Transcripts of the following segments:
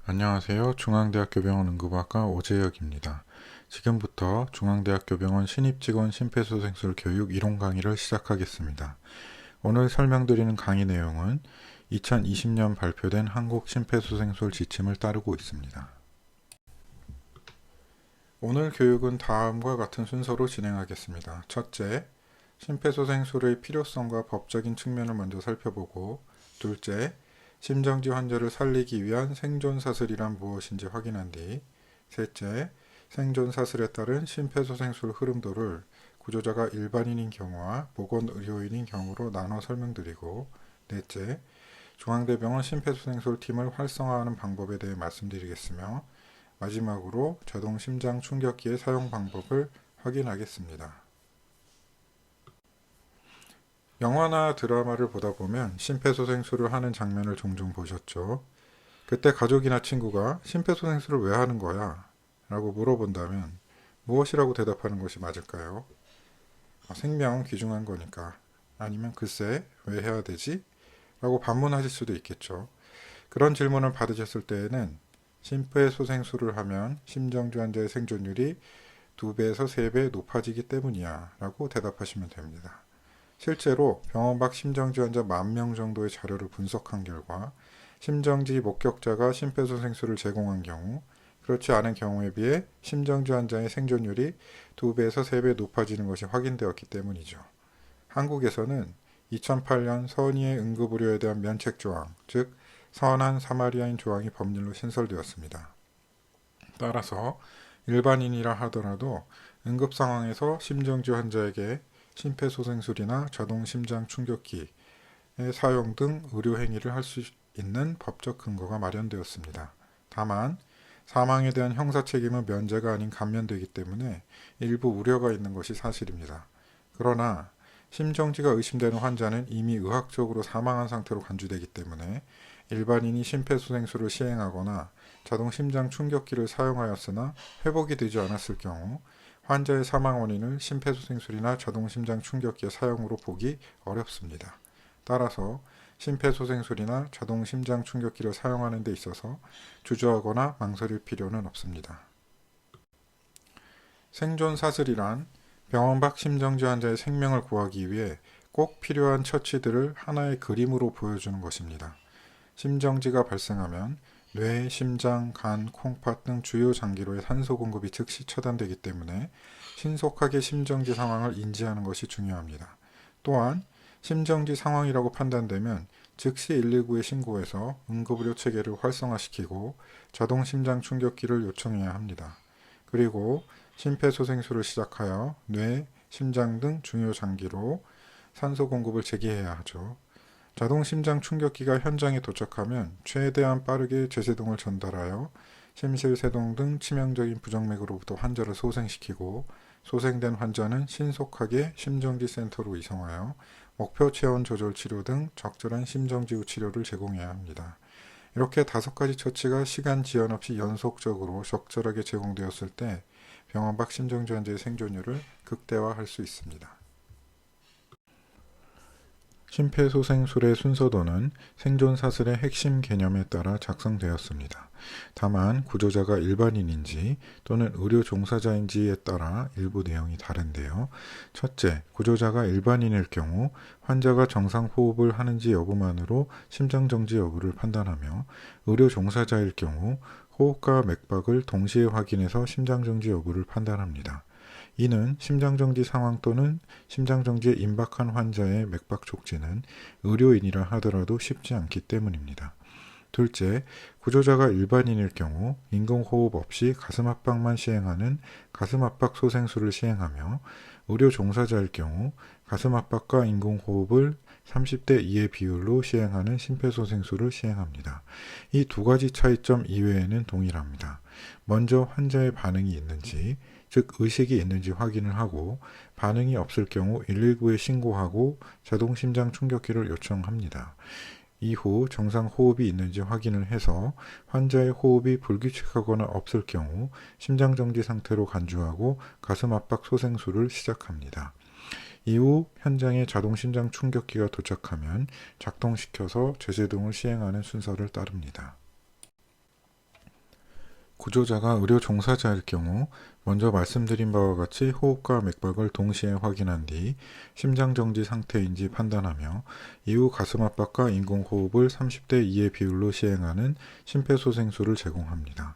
안녕하세요. 중앙대학교 병원 응급학과 오재혁입니다. 지금부터 중앙대학교 병원 신입직원 심폐소생술 교육 이론 강의를 시작하겠습니다. 오늘 설명드리는 강의 내용은 2020년 발표된 한국 심폐소생술 지침을 따르고 있습니다. 오늘 교육은 다음과 같은 순서로 진행하겠습니다. 첫째, 심폐소생술의 필요성과 법적인 측면을 먼저 살펴보고, 둘째, 심정지 환자를 살리기 위한 생존사슬이란 무엇인지 확인한 뒤, 셋째, 생존사슬에 따른 심폐소생술 흐름도를 구조자가 일반인인 경우와 보건의료인인 경우로 나눠 설명드리고, 넷째, 중앙대병원 심폐소생술 팀을 활성화하는 방법에 대해 말씀드리겠으며, 마지막으로 자동 심장 충격기의 사용 방법을 확인하겠습니다. 영화나 드라마를 보다 보면 심폐소생술을 하는 장면을 종종 보셨죠. 그때 가족이나 친구가 심폐소생술을 왜 하는 거야? 라고 물어본다면 무엇이라고 대답하는 것이 맞을까요? 생명 귀중한 거니까. 아니면 글쎄 왜 해야 되지? 라고 반문하실 수도 있겠죠. 그런 질문을 받으셨을 때에는 심폐소생술을 하면 심정지 환자의 생존율이 2배에서 3배 높아지기 때문이야 라고 대답하시면 됩니다. 실제로 병원 밖 심정지 환자 10,000명 정도의 자료를 분석한 결과 심정지 목격자가 심폐소생술을 제공한 경우, 그렇지 않은 경우에 비해 심정지 환자의 생존율이 2배에서 3배 높아지는 것이 확인되었기 때문이죠. 한국에서는 2008년 선의의 응급의료에 대한 면책조항, 즉 선한 사마리아인 조항이 법률로 신설되었습니다. 따라서 일반인이라 하더라도 응급 상황에서 심정지 환자에게 심폐소생술이나 자동심장 충격기의 사용 등 의료 행위를 할 수 있는 법적 근거가 마련되었습니다. 다만 사망에 대한 형사 책임은 면제가 아닌 감면되기 때문에 일부 우려가 있는 것이 사실입니다. 그러나 심정지가 의심되는 환자는 이미 의학적으로 사망한 상태로 간주되기 때문에 일반인이 심폐소생술을 시행하거나 자동심장 충격기를 사용하였으나 회복이 되지 않았을 경우 환자의 사망 원인을 심폐소생술이나 자동심장 충격기의 사용으로 보기 어렵습니다. 따라서 심폐소생술이나 자동심장 충격기를 사용하는 데 있어서 주저하거나 망설일 필요는 없습니다. 생존사슬이란 병원 밖 심정지 환자의 생명을 구하기 위해 꼭 필요한 처치들을 하나의 그림으로 보여주는 것입니다. 심정지가 발생하면 뇌, 심장, 간, 콩팥 등 주요 장기로의 산소 공급이 즉시 차단되기 때문에 신속하게 심정지 상황을 인지하는 것이 중요합니다. 또한 심정지 상황이라고 판단되면 즉시 119에 신고해서 응급의료 체계를 활성화시키고 자동 심장 충격기를 요청해야 합니다. 그리고 심폐소생술을 시작하여 뇌, 심장 등 중요 장기로 산소 공급을 재개해야 하죠. 자동 심장 충격기가 현장에 도착하면 최대한 빠르게 제세동을 전달하여 심실세동 등 치명적인 부정맥으로부터 환자를 소생시키고 소생된 환자는 신속하게 심정지 센터로 이송하여 목표 체온 조절 치료 등 적절한 심정지후 치료를 제공해야 합니다. 이렇게 5가지 처치가 시간 지연 없이 연속적으로 적절하게 제공되었을 때 병원 밖 심정지 환자의 생존율을 극대화할 수 있습니다. 심폐소생술의 순서도는 생존사슬의 핵심 개념에 따라 작성되었습니다. 다만 구조자가 일반인인지 또는 의료 종사자인지에 따라 일부 내용이 다른데요. 첫째, 구조자가 일반인일 경우 환자가 정상 호흡을 하는지 여부만으로 심장정지 여부를 판단하며 의료 종사자일 경우 호흡과 맥박을 동시에 확인해서 심장정지 여부를 판단합니다. 이는 심장정지 상황 또는 심장정지에 임박한 환자의 맥박 촉진은 의료인이라 하더라도 쉽지 않기 때문입니다. 둘째, 구조자가 일반인일 경우 인공호흡 없이 가슴압박만 시행하는 가슴압박 소생술을 시행하며 의료 종사자일 경우 가슴압박과 인공호흡을 30대 2의 비율로 시행하는 심폐소생술을 시행합니다. 이 2가지 차이점 이외에는 동일합니다. 먼저 환자의 반응이 있는지, 즉 의식이 있는지 확인을 하고 반응이 없을 경우 119에 신고하고 자동심장 충격기를 요청합니다. 이후 정상 호흡이 있는지 확인을 해서 환자의 호흡이 불규칙하거나 없을 경우 심장정지 상태로 간주하고 가슴압박 소생술을 시작합니다. 이후 현장에 자동심장 충격기가 도착하면 작동시켜서 제세동을 시행하는 순서를 따릅니다. 구조자가 의료 종사자일 경우 먼저 말씀드린 바와 같이 호흡과 맥박을 동시에 확인한 뒤 심장정지 상태인지 판단하며 이후 가슴압박과 인공호흡을 30대 2의 비율로 시행하는 심폐소생술을 제공합니다.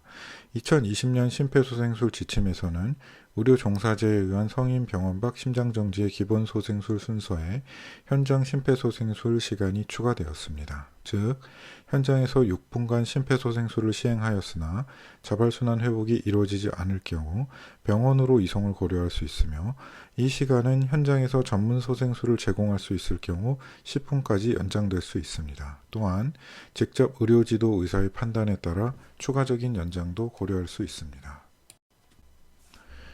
2020년 심폐소생술 지침에서는 의료 종사자에 의한 성인 병원 밖 심장정지의 기본 소생술 순서에 현장 심폐소생술 시간이 추가되었습니다. 즉, 현장에서 6분간 심폐소생술을 시행하였으나 자발순환 회복이 이루어지지 않을 경우 병원으로 이송을 고려할 수 있으며, 이 시간은 현장에서 전문 소생술을 제공할 수 있을 경우 10분까지 연장될 수 있습니다. 또한 직접 의료지도 의사의 판단에 따라 추가적인 연장도 고려할 수 있습니다.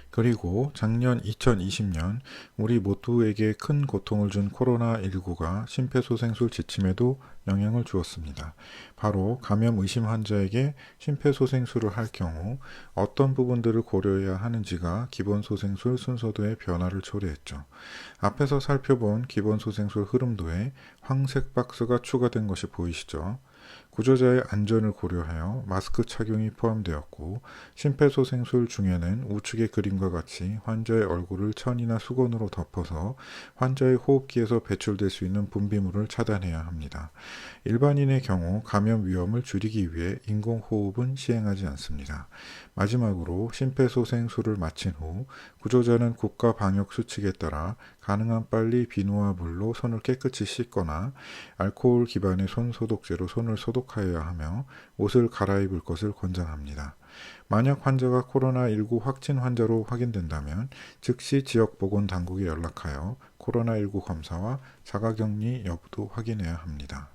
그리고 작년 2020년 우리 모두에게 큰 고통을 준 코로나19가 심폐소생술 지침에도 영향을 주었습니다. 바로 감염 의심 환자에게 심폐소생술을 할 경우 어떤 부분들을 고려해야 하는지가 기본소생술 순서도의 변화를 초래했죠. 앞에서 살펴본 기본소생술 흐름도에 황색 박스가 추가된 것이 보이시죠? 구조자의 안전을 고려하여 마스크 착용이 포함되었고, 심폐소생술 중에는 우측의 그림과 같이 환자의 얼굴을 천이나 수건으로 덮어서 환자의 호흡기에서 배출될 수 있는 분비물을 차단해야 합니다. 일반인의 경우 감염 위험을 줄이기 위해 인공호흡은 시행하지 않습니다. 마지막으로 심폐소생술을 마친 후 구조자는 국가 방역 수칙에 따라 가능한 빨리 비누와 물로 손을 깨끗이 씻거나 알코올 기반의 손 소독제로 손을 소독하여야 하며 옷을 갈아입을 것을 권장합니다. 만약 환자가 코로나19 확진 환자로 확인된다면 즉시 지역보건당국에 연락하여 코로나19 검사와 자가격리 여부도 확인해야 합니다.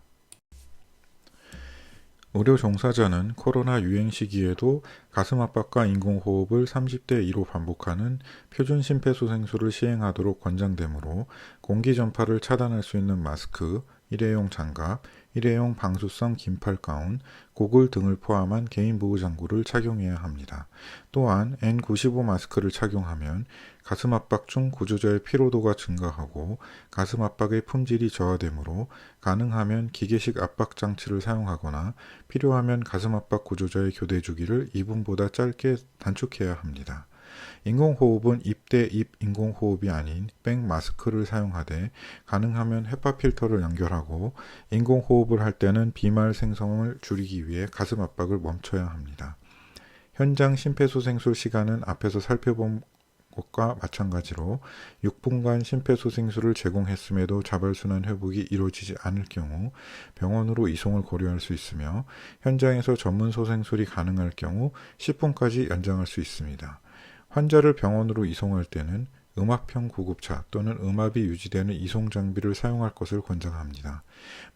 의료 종사자는 코로나 유행 시기에도 가슴압박과 인공호흡을 30대 2로 반복하는 표준 심폐소생술을 시행하도록 권장되므로 공기 전파를 차단할 수 있는 마스크, 일회용 장갑, 일회용 방수성 긴팔 가운, 고글 등을 포함한 개인 보호장구를 착용해야 합니다. 또한 N95 마스크를 착용하면 가슴 압박 중 구조자의 피로도가 증가하고 가슴 압박의 품질이 저하되므로 가능하면 기계식 압박 장치를 사용하거나 필요하면 가슴 압박 구조자의 교대 주기를 2분보다 짧게 단축해야 합니다. 인공호흡은 입 대 입 인공호흡이 아닌 백 마스크를 사용하되 가능하면 헤파 필터를 연결하고 인공호흡을 할 때는 비말 생성을 줄이기 위해 가슴 압박을 멈춰야 합니다. 현장 심폐소생술 시간은 앞에서 살펴본 것과 마찬가지로 6분간 심폐소생술을 제공했음에도 자발순환 회복이 이루어지지 않을 경우 병원으로 이송을 고려할 수 있으며, 현장에서 전문 소생술이 가능할 경우 10분까지 연장할 수 있습니다. 환자를 병원으로 이송할 때는 음압형 구급차 또는 음압이 유지되는 이송 장비를 사용할 것을 권장합니다.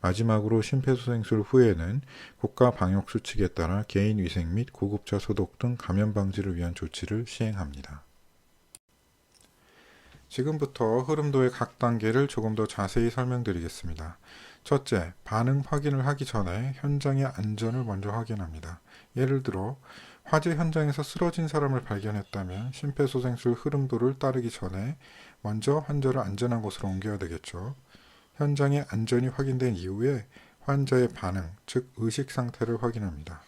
마지막으로 심폐소생술 후에는 국가 방역 수칙에 따라 개인 위생 및 구급차 소독 등 감염 방지를 위한 조치를 시행합니다. 지금부터 흐름도의 각 단계를 조금 더 자세히 설명드리겠습니다. 첫째, 반응 확인을 하기 전에 현장의 안전을 먼저 확인합니다. 예를 들어 화재 현장에서 쓰러진 사람을 발견했다면 심폐소생술 흐름도를 따르기 전에 먼저 환자를 안전한 곳으로 옮겨야 되겠죠. 현장의 안전이 확인된 이후에 환자의 반응, 즉 의식 상태를 확인합니다.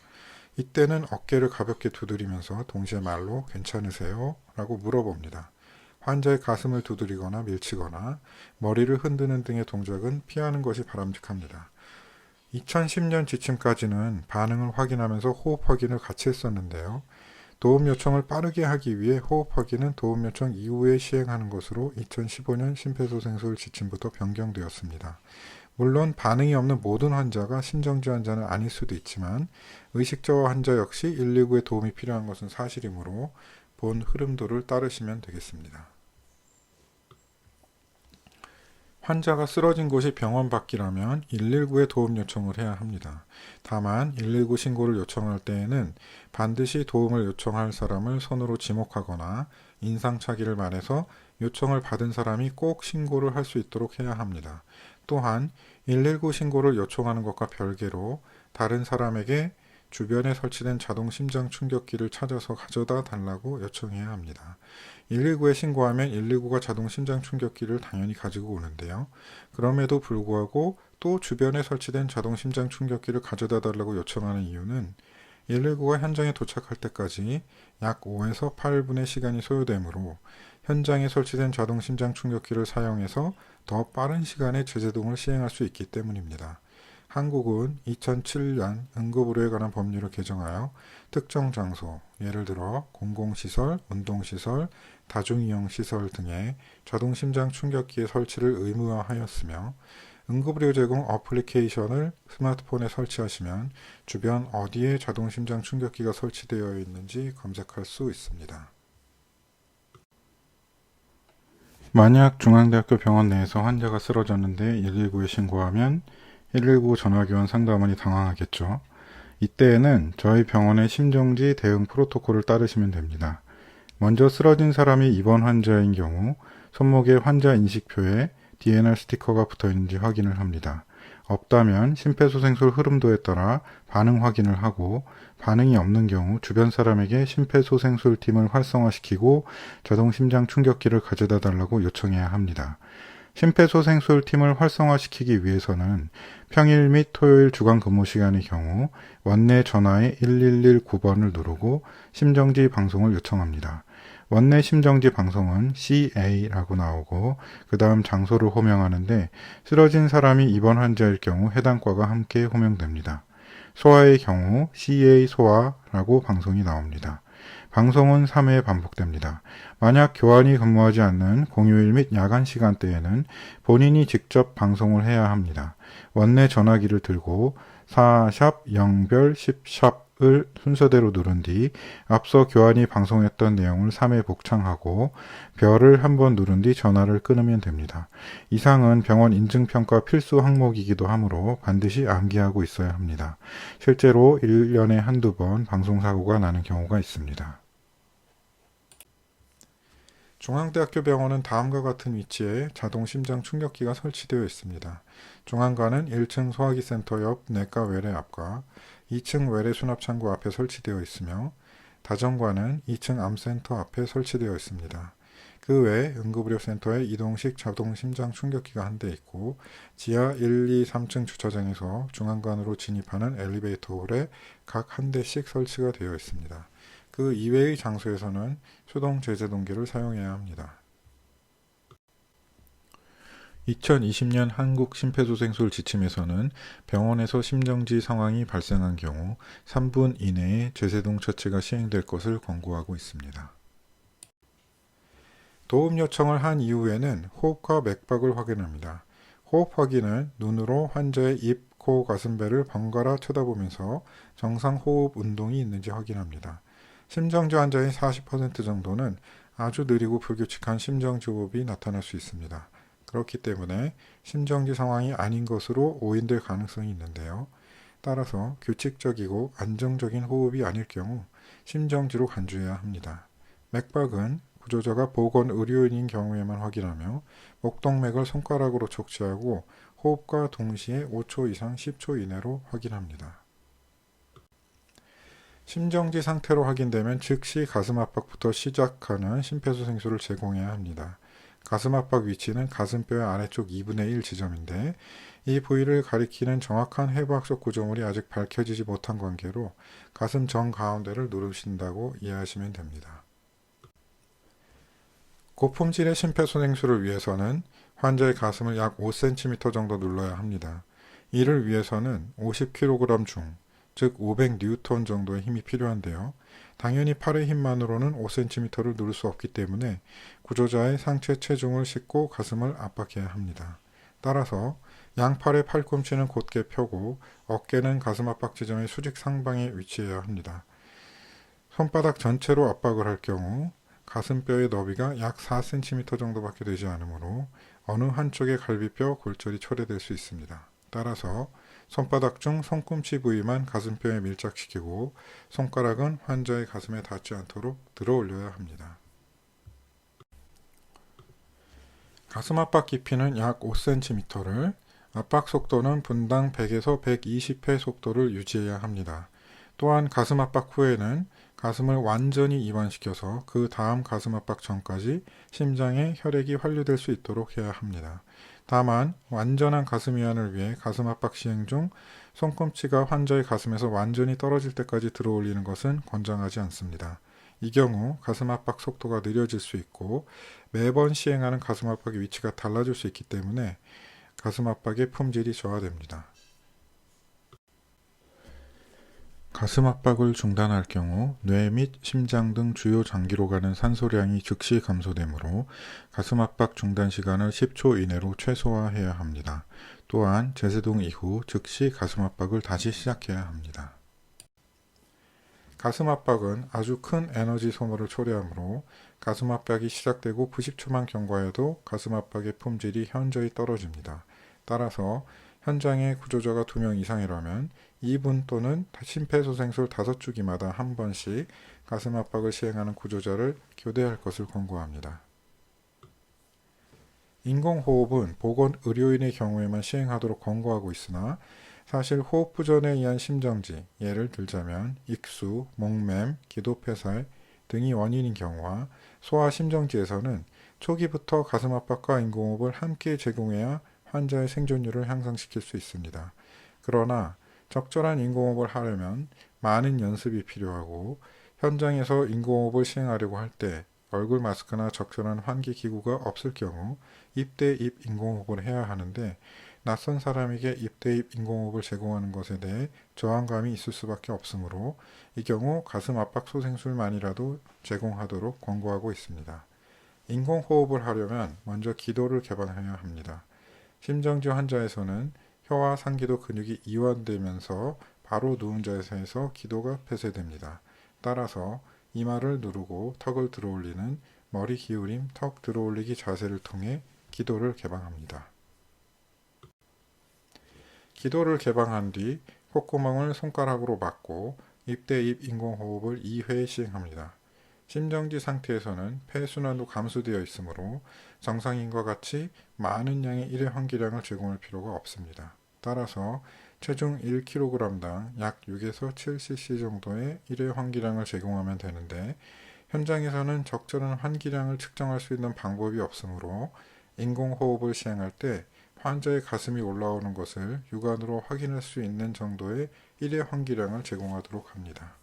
이때는 어깨를 가볍게 두드리면서 동시에 말로 괜찮으세요? 라고 물어봅니다. 환자의 가슴을 두드리거나 밀치거나 머리를 흔드는 등의 동작은 피하는 것이 바람직합니다. 2010년 지침까지는 반응을 확인하면서 호흡 확인을 같이 했었는데요. 도움 요청을 빠르게 하기 위해 호흡 확인은 도움 요청 이후에 시행하는 것으로 2015년 심폐소생술 지침부터 변경되었습니다. 물론 반응이 없는 모든 환자가 심정지 환자는 아닐 수도 있지만 의식저하 환자 역시 119에 도움이 필요한 것은 사실이므로 본 흐름도를 따르시면 되겠습니다. 환자가 쓰러진 곳이 병원 밖이라면 119에 도움 요청을 해야 합니다. 다만 119 신고를 요청할 때에는 반드시 도움을 요청할 사람을 손으로 지목하거나 인상착의를 말해서 요청을 받은 사람이 꼭 신고를 할 수 있도록 해야 합니다. 또한 119 신고를 요청하는 것과 별개로 다른 사람에게 주변에 설치된 자동 심장 충격기를 찾아서 가져다 달라고 요청해야 합니다. 119에 신고하면 119가 자동 심장 충격기를 당연히 가지고 오는데요. 그럼에도 불구하고 또 주변에 설치된 자동 심장 충격기를 가져다 달라고 요청하는 이유는 119가 현장에 도착할 때까지 약 5에서 8분의 시간이 소요되므로 현장에 설치된 자동 심장 충격기를 사용해서 더 빠른 시간에 제제동을 시행할 수 있기 때문입니다. 한국은 2007년 응급의료에 관한 법률을 개정하여 특정 장소, 예를 들어 공공시설, 운동시설, 다중이용시설 등에 자동 심장 충격기의 설치를 의무화하였으며 응급의료 제공 어플리케이션을 스마트폰에 설치하시면 주변 어디에 자동 심장 충격기가 설치되어 있는지 검색할 수 있습니다. 만약 중앙대학교 병원 내에서 환자가 쓰러졌는데 119에 신고하면 119 전화교환 상담원이 당황하겠죠. 이때에는 저희 병원의 심정지 대응 프로토콜을 따르시면 됩니다. 먼저 쓰러진 사람이 입원 환자인 경우 손목에 환자 인식표에 DNR 스티커가 붙어 있는지 확인을 합니다. 없다면 심폐소생술 흐름도에 따라 반응 확인을 하고 반응이 없는 경우 주변 사람에게 심폐소생술 팀을 활성화시키고 자동 심장 충격기를 가져다 달라고 요청해야 합니다. 심폐소생술 팀을 활성화시키기 위해서는 평일 및 토요일 주간 근무 시간의 경우 원내 전화에 1119 9번을 누르고 심정지 방송을 요청합니다. 원내 심정지 방송은 CA라고 나오고 그 다음 장소를 호명하는데 쓰러진 사람이 입원 환자일 경우 해당 과가 함께 호명됩니다. 소아의 경우 CA 소아라고 방송이 나옵니다. 방송은 3회 반복됩니다. 만약 교환이 근무하지 않는 공휴일 및 야간 시간대에는 본인이 직접 방송을 해야 합니다. 원내 전화기를 들고 4샵 0별 10샵을 순서대로 누른 뒤 앞서 교환이 방송했던 내용을 3회 복창하고 별을 한번 누른 뒤 전화를 끊으면 됩니다. 이상은 병원 인증평가 필수 항목이기도 하므로 반드시 암기하고 있어야 합니다. 실제로 1년에 한두 번 방송사고가 나는 경우가 있습니다. 중앙대학교 병원은 다음과 같은 위치에 자동 심장 충격기가 설치되어 있습니다. 중앙관은 1층 소화기 센터 옆 내과 외래 앞과 2층 외래 수납 창구 앞에 설치되어 있으며 다정관은 2층 암센터 앞에 설치되어 있습니다. 그 외 응급의료센터에 이동식 자동 심장 충격기가 한 대 있고 지하 1, 2, 3층 주차장에서 중앙관으로 진입하는 엘리베이터 홀에 각 한 대씩 설치가 되어 있습니다. 그 이외의 장소에서는 수동 제재동기를 사용해야 합니다. 2020년 한국 심폐소생술 지침에서는 병원에서 심정지 상황이 발생한 경우 3분 이내에 제재동 처치가 시행될 것을 권고하고 있습니다. 도움 요청을 한 이후에는 호흡과 맥박을 확인합니다. 호흡 확인은 눈으로 환자의 입, 코, 가슴배를 번갈아 쳐다보면서 정상 호흡 운동이 있는지 확인합니다. 심정지 환자의 40% 정도는 아주 느리고 불규칙한 심정지 호흡이 나타날 수 있습니다. 그렇기 때문에 심정지 상황이 아닌 것으로 오인될 가능성이 있는데요. 따라서 규칙적이고 안정적인 호흡이 아닐 경우 심정지로 간주해야 합니다. 맥박은 구조자가 보건 의료인인 경우에만 확인하며 목동맥을 손가락으로 촉지하고 호흡과 동시에 5초 이상 10초 이내로 확인합니다. 심정지 상태로 확인되면 즉시 가슴 압박부터 시작하는 심폐소생술을 제공해야 합니다. 가슴 압박 위치는 가슴뼈의 아래쪽 2분의 1 지점인데 이 부위를 가리키는 정확한 해부학적 구조물이 아직 밝혀지지 못한 관계로 가슴 정가운데를 누르신다고 이해하시면 됩니다. 고품질의 심폐소생술을 위해서는 환자의 가슴을 약 5cm 정도 눌러야 합니다. 이를 위해서는 50kg 중, 즉 500N 정도의 힘이 필요한데요. 당연히 팔의 힘만으로는 5cm를 누를 수 없기 때문에 구조자의 상체 체중을 싣고 가슴을 압박해야 합니다. 따라서 양팔의 팔꿈치는 곧게 펴고 어깨는 가슴 압박 지점의 수직 상방에 위치해야 합니다. 손바닥 전체로 압박을 할 경우 가슴뼈의 너비가 약 4cm 정도밖에 되지 않으므로 어느 한쪽의 갈비뼈, 골절이 초래될 수 있습니다. 따라서 손바닥 중 손꿈치 부위만 가슴뼈에 밀착시키고 손가락은 환자의 가슴에 닿지 않도록 들어 올려야 합니다. 가슴 압박 깊이는 약 5cm를, 압박 속도는 분당 100에서 120회 속도를 유지해야 합니다. 또한 가슴 압박 후에는 가슴을 완전히 이완시켜서 그 다음 가슴 압박 전까지 심장에 혈액이 환류될 수 있도록 해야 합니다. 다만 완전한 가슴 이완을 위해 가슴 압박 시행 중 손꿈치가 환자의 가슴에서 완전히 떨어질 때까지 들어올리는 것은 권장하지 않습니다. 이 경우 가슴 압박 속도가 느려질 수 있고 매번 시행하는 가슴 압박의 위치가 달라질 수 있기 때문에 가슴 압박의 품질이 저하됩니다. 가슴 압박을 중단할 경우 뇌 및 심장 등 주요 장기로 가는 산소량이 즉시 감소되므로 가슴 압박 중단 시간을 10초 이내로 최소화해야 합니다. 또한 제세동 이후 즉시 가슴 압박을 다시 시작해야 합니다. 가슴 압박은 아주 큰 에너지 소모를 초래하므로 가슴 압박이 시작되고 90초만 경과해도 가슴 압박의 품질이 현저히 떨어집니다. 따라서 현장에 구조자가 2명 이상이라면 2분 또는 심폐소생술 5주기마다 한 번씩 가슴 압박을 시행하는 구조자를 교대할 것을 권고합니다. 인공호흡은 보건의료인의 경우에만 시행하도록 권고하고 있으나 사실 호흡부전에 의한 심정지, 예를 들자면 익수, 목맴, 기도폐살 등이 원인인 경우와 소아심정지에서는 초기부터 가슴 압박과 인공호흡을 함께 제공해야 환자의 생존율을 향상시킬 수 있습니다. 그러나 적절한 인공호흡을 하려면 많은 연습이 필요하고 현장에서 인공호흡을 시행하려고 할 때 얼굴 마스크나 적절한 환기 기구가 없을 경우 입 대 입 인공호흡을 해야 하는데 낯선 사람에게 입 대 입 인공호흡을 제공하는 것에 대해 저항감이 있을 수밖에 없으므로 이 경우 가슴 압박 소생술만이라도 제공하도록 권고하고 있습니다. 인공호흡을 하려면 먼저 기도를 개방해야 합니다. 심정지 환자에서는 혀와 상기도 근육이 이완되면서 바로 누운 자세에서 기도가 폐쇄됩니다. 따라서 이마를 누르고 턱을 들어올리는 머리 기울임, 턱 들어올리기 자세를 통해 기도를 개방합니다. 기도를 개방한 뒤 콧구멍을 손가락으로 막고 입 대 입 인공호흡을 2회 시행합니다. 심정지 상태에서는 폐순환도 감소되어 있으므로 정상인과 같이 많은 양의 일회 환기량을 제공할 필요가 없습니다. 따라서 체중 1kg당 약 6에서 7cc 정도의 일회 환기량을 제공하면 되는데 현장에서는 적절한 환기량을 측정할 수 있는 방법이 없으므로 인공호흡을 시행할 때 환자의 가슴이 올라오는 것을 육안으로 확인할 수 있는 정도의 일회 환기량을 제공하도록 합니다.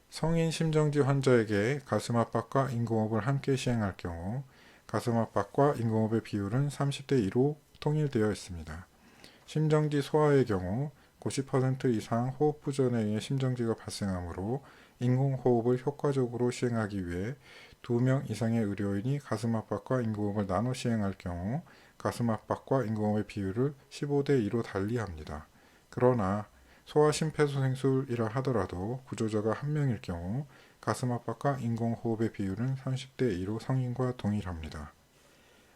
성인 심정지 환자에게 가슴 압박과 인공호흡을 함께 시행할 경우 가슴 압박과 인공호흡의 비율은 30대 2로 통일되어 있습니다. 심정지 소아의 경우 90% 이상 호흡 부전에 의해 심정지가 발생하므로 인공호흡을 효과적으로 시행하기 위해 2명 이상의 의료인이 가슴 압박과 인공호흡을 나눠 시행할 경우 가슴 압박과 인공호흡의 비율을 15대 2로 달리합니다. 그러나 소아 심폐소생술이라 하더라도 구조자가 1명일 경우 가슴 압박과 인공호흡의 비율은 30대 2로 성인과 동일합니다.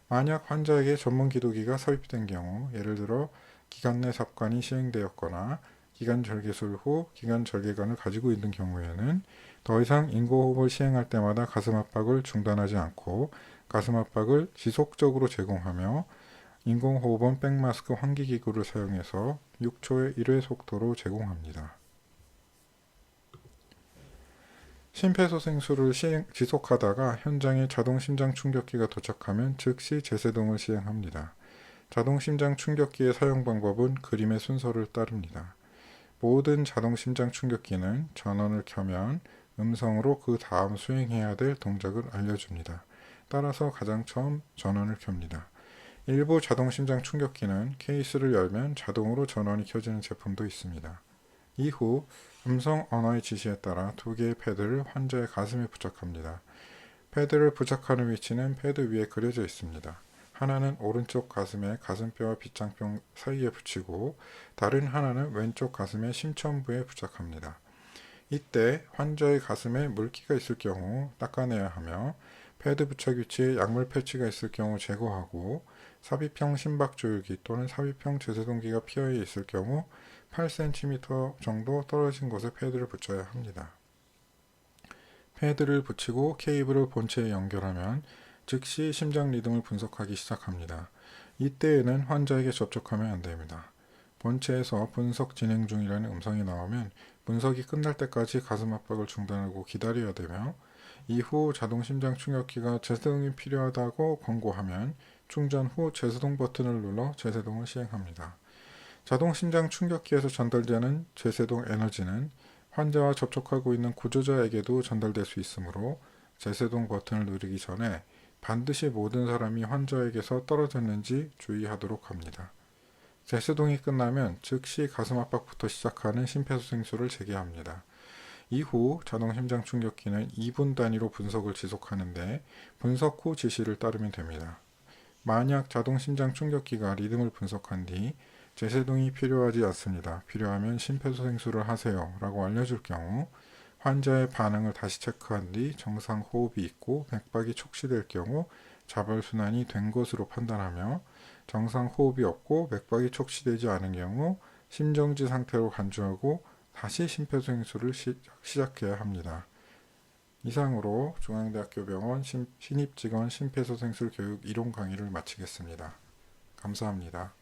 만약 환자에게 전문 기도기가 삽입된 경우 예를 들어 기관 내 삽관이 시행되었거나 기관 절개술 후 기관 절개관을 가지고 있는 경우에는 더 이상 인공호흡을 시행할 때마다 가슴 압박을 중단하지 않고 가슴 압박을 지속적으로 제공하며 인공호흡은 백마스크 환기기구를 사용해서 6초의 1회 속도로 제공합니다. 심폐소생술을 지속하다가 현장에 자동심장 충격기가 도착하면 즉시 제세동을 시행합니다. 자동심장 충격기의 사용 방법은 그림의 순서를 따릅니다. 모든 자동심장 충격기는 전원을 켜면 음성으로 그 다음 수행해야 될 동작을 알려줍니다. 따라서 가장 처음 전원을 켭니다. 일부 자동심장 충격기는 케이스를 열면 자동으로 전원이 켜지는 제품도 있습니다. 이후 음성 언어의 지시에 따라 2개의 패드를 환자의 가슴에 부착합니다. 패드를 부착하는 위치는 패드 위에 그려져 있습니다. 하나는 오른쪽 가슴에 가슴뼈와 빗장뼈 사이에 붙이고 다른 하나는 왼쪽 가슴의 심천부에 부착합니다. 이때 환자의 가슴에 물기가 있을 경우 닦아내야 하며 패드 부착 위치에 약물 패치가 있을 경우 제거하고 삽입형 심박조율기 또는 삽입형 제세동기가 피어에 있을 경우 8cm 정도 떨어진 곳에 패드를 붙여야 합니다. 패드를 붙이고 케이블을 본체에 연결하면 즉시 심장 리듬을 분석하기 시작합니다. 이때에는 환자에게 접촉하면 안됩니다. 본체에서 분석 진행 중이라는 음성이 나오면 분석이 끝날 때까지 가슴 압박을 중단하고 기다려야 되며 이후 자동심장 충격기가 제세동이 필요하다고 권고하면 충전 후 제세동 버튼을 눌러 제세동을 시행합니다. 자동 심장 충격기에서 전달되는 뇌세동 에너지는 환자와 접촉하고 있는 구조자에게도 전달될 수 있으므로 뇌세동 버튼을 누르기 전에 반드시 모든 사람이 환자에게서 떨어졌는지 주의하도록 합니다. 뇌세동이 끝나면 즉시 가슴 압박부터 시작하는 심폐소생술을 재개합니다. 이후 자동 심장 충격기는 2분 단위로 분석을 지속하는데 분석 후 지시를 따르면 됩니다. 만약 자동 심장 충격기가 리듬을 분석한 뒤 뇌세동이 필요하지 않습니다. 필요하면 심폐소생술을 하세요 라고 알려줄 경우 환자의 반응을 다시 체크한 뒤 정상 호흡이 있고 맥박이 촉시될 경우 자발순환이 된 것으로 판단하며 정상 호흡이 없고 맥박이 촉시되지 않은 경우 심정지 상태로 간주하고 다시 심폐소생술을 시작해야 합니다. 이상으로 중앙대학교 병원 신입직원 심폐소생술 교육 이론 강의를 마치겠습니다. 감사합니다.